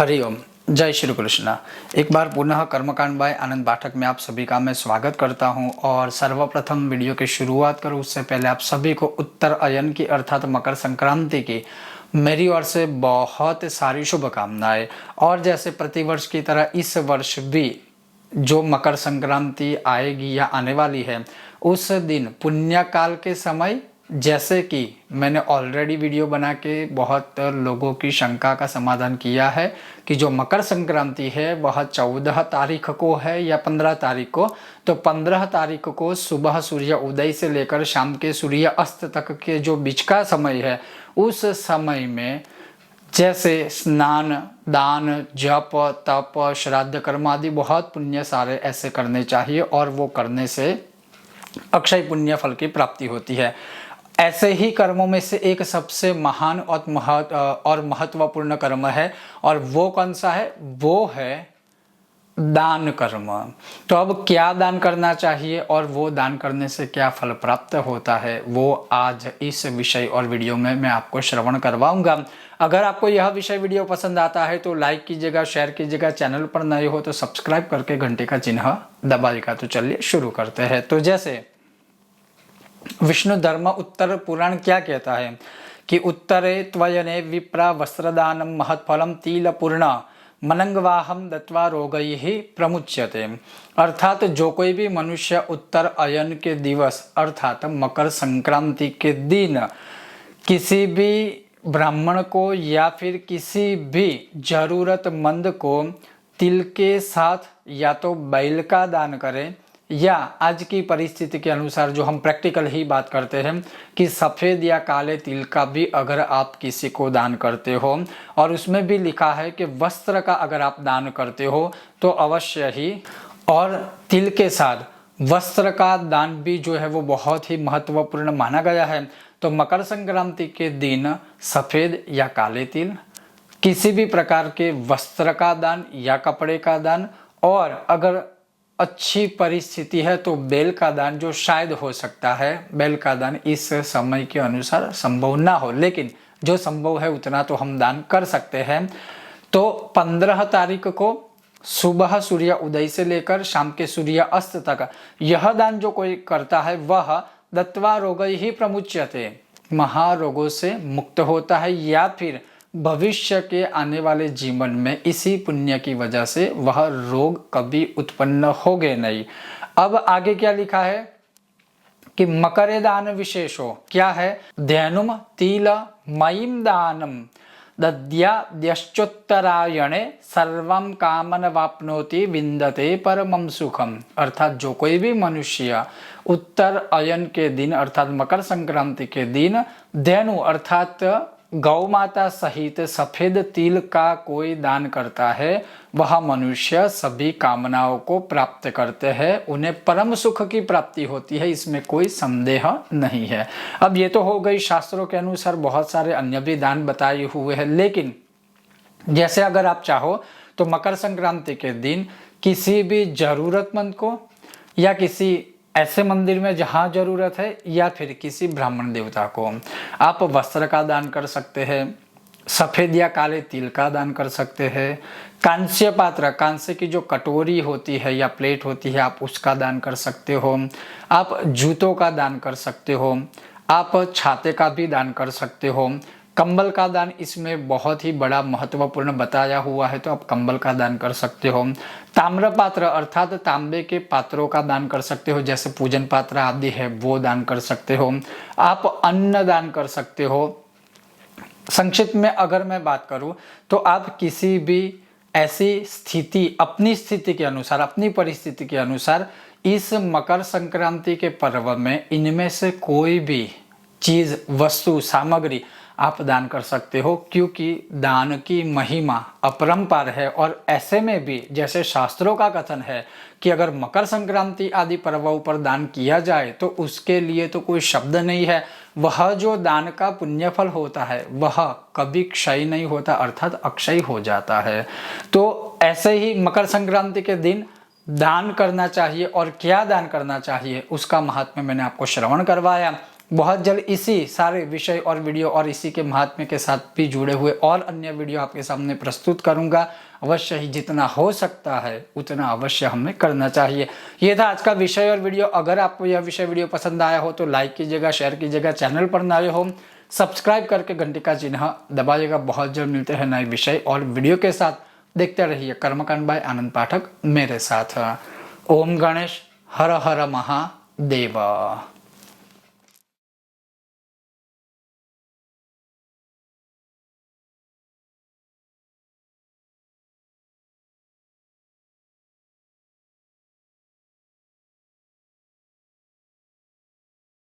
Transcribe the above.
हरिओम, जय श्री कृष्ण। एक बार पुनः कर्मकांड बाय आनंद पाठक में आप सभी का मैं स्वागत करता हूं और सर्वप्रथम वीडियो की शुरुआत करूं उससे पहले आप सभी को उत्तरायण की अर्थात मकर संक्रांति की मेरी ओर से बहुत सारी शुभकामनाएं। और जैसे प्रतिवर्ष की तरह इस वर्ष भी जो मकर संक्रांति आएगी या आने वाली है उस दिन पुण्यकाल के समय, जैसे कि मैंने ऑलरेडी वीडियो बना के बहुत लोगों की शंका का समाधान किया है कि जो मकर संक्रांति है वह 14 तारीख को है या 15 तारीख को, तो 15 तारीख को सुबह सूर्य उदय से लेकर शाम के सूर्य अस्त तक के जो बीच का समय है उस समय में जैसे स्नान, दान, जप, तप, श्राद्ध कर्म आदि बहुत पुण्य सारे ऐसे करने चाहिए और वो करने से अक्षय पुण्य फल की प्राप्ति होती है। ऐसे ही कर्मों में से एक सबसे महान और महत्वपूर्ण कर्म है, और वो कौन सा है? वो है दान कर्म। तो अब क्या दान करना चाहिए और वो दान करने से क्या फल प्राप्त होता है, वो आज इस विषय और वीडियो में मैं आपको श्रवण करवाऊंगा। अगर आपको यह विषय वीडियो पसंद आता है तो लाइक कीजिएगा, शेयर कीजिएगा, चैनल पर नए हो तो सब्सक्राइब करके घंटे का चिन्ह दबाइएगा। तो चलिए शुरू करते हैं। तो जैसे विष्णु धर्म उत्तर पुराण क्या कहता है कि उत्तरे त्वयने विप्रा वस्त्रदानम महत्फलम तिल पूर्ण मनंगवाहम दत्वा रोगैहि प्रमुच्यते। अर्थात जो कोई भी मनुष्य उत्तर अयन के दिवस अर्थात मकर संक्रांति के दिन किसी भी ब्राह्मण को या फिर किसी भी जरूरतमंद को तिल के साथ या तो बैल का दान करें, या आज की परिस्थिति के अनुसार जो हम प्रैक्टिकल ही बात करते हैं कि सफ़ेद या काले तिल का भी अगर आप किसी को दान करते हो, और उसमें भी लिखा है कि वस्त्र का अगर आप दान करते हो तो अवश्य ही, और तिल के साथ वस्त्र का दान भी जो है वो बहुत ही महत्वपूर्ण माना गया है। तो मकर संक्रांति के दिन सफ़ेद या काले तिल, किसी भी प्रकार के वस्त्र का दान या कपड़े का दान, और अगर अच्छी परिस्थिति है तो बैल का दान, जो शायद हो सकता है बैल का दान इस समय के अनुसार संभव ना हो, लेकिन जो संभव है उतना तो हम दान कर सकते हैं। तो 15 तारीख को सुबह सूर्य उदय से लेकर शाम के सूर्य अस्त तक यह दान जो कोई करता है वह दत्वा रोगैहि प्रमुच्यते, महारोगों से मुक्त होता है, या फिर भविष्य के आने वाले जीवन में इसी पुण्य की वजह से वह रोग कभी उत्पन्न होगे नहीं। अब आगे क्या लिखा है कि मकरे दान विशेषो क्या है? ध्यनुम तिल मयिम दानम दद्याद्यश्चोत्तरायणे सर्वं कामन वाप्नोति विन्दते परमं सुखम। अर्थात जो कोई भी मनुष्य उत्तर अयन के दिन अर्थात मकर संक्रांति के दिन धेनु अर्थात गौ माता सहित सफेद तिल का कोई दान करता है वह मनुष्य सभी कामनाओं को प्राप्त करते हैं, उन्हें परम सुख की प्राप्ति होती है, इसमें कोई संदेह नहीं है। अब ये तो हो गई शास्त्रों के अनुसार, बहुत सारे अन्य भी दान बताए हुए हैं, लेकिन जैसे अगर आप चाहो तो मकर संक्रांति के दिन किसी भी जरूरतमंद को, या किसी ऐसे मंदिर में जहाँ जरूरत है, या फिर किसी ब्राह्मण देवता को आप वस्त्र का दान कर सकते हैं, सफ़ेद या काले तिल का दान कर सकते हैं, कांस्य पात्र, कांस्य की जो कटोरी होती है या प्लेट होती है आप उसका दान कर सकते हो, आप जूतों का दान कर सकते हो, आप छाते का भी दान कर सकते हो, कंबल का दान इसमें बहुत ही बड़ा महत्वपूर्ण बताया हुआ है तो आप कंबल का दान कर सकते हो, ताम्र पात्र अर्थात तांबे के पात्रों का दान कर सकते हो, जैसे पूजन पात्र आदि है वो दान कर सकते हो, आप अन्न दान कर सकते हो। संक्षिप्त में अगर मैं बात करूं तो आप किसी भी ऐसी स्थिति, अपनी स्थिति के अनुसार, अपनी परिस्थिति के अनुसार इस मकर संक्रांति के पर्व में इनमें से कोई भी चीज़, वस्तु, सामग्री आप दान कर सकते हो, क्योंकि दान की महिमा अपरंपार है। और ऐसे में भी जैसे शास्त्रों का कथन है कि अगर मकर संक्रांति आदि पर्वों पर दान किया जाए तो उसके लिए तो कोई शब्द नहीं है, वह जो दान का पुण्यफल होता है वह कभी क्षय नहीं होता, अर्थात अक्षय हो जाता है। तो ऐसे ही मकर संक्रांति के दिन दान करना चाहिए, और क्या दान करना चाहिए उसका महात्म्य मैंने आपको श्रवण करवाया। बहुत जल्द इसी सारे विषय और वीडियो और इसी के महात्म्य के साथ भी जुड़े हुए और अन्य वीडियो आपके सामने प्रस्तुत करूंगा। अवश्य ही जितना हो सकता है उतना अवश्य हमें करना चाहिए। ये था आज का विषय और वीडियो। अगर आपको यह विषय वीडियो पसंद आया हो तो लाइक कीजिएगा, शेयर कीजिएगा, चैनल पर नए हो सब्सक्राइब करके घंटी का चिन्ह दबाइएगा। बहुत जल्द मिलते हैं नए विषय और वीडियो के साथ। देखते रहिए कर्मकांड बाय आनंद पाठक मेरे साथ। ओम गणेश हर हर महादेव।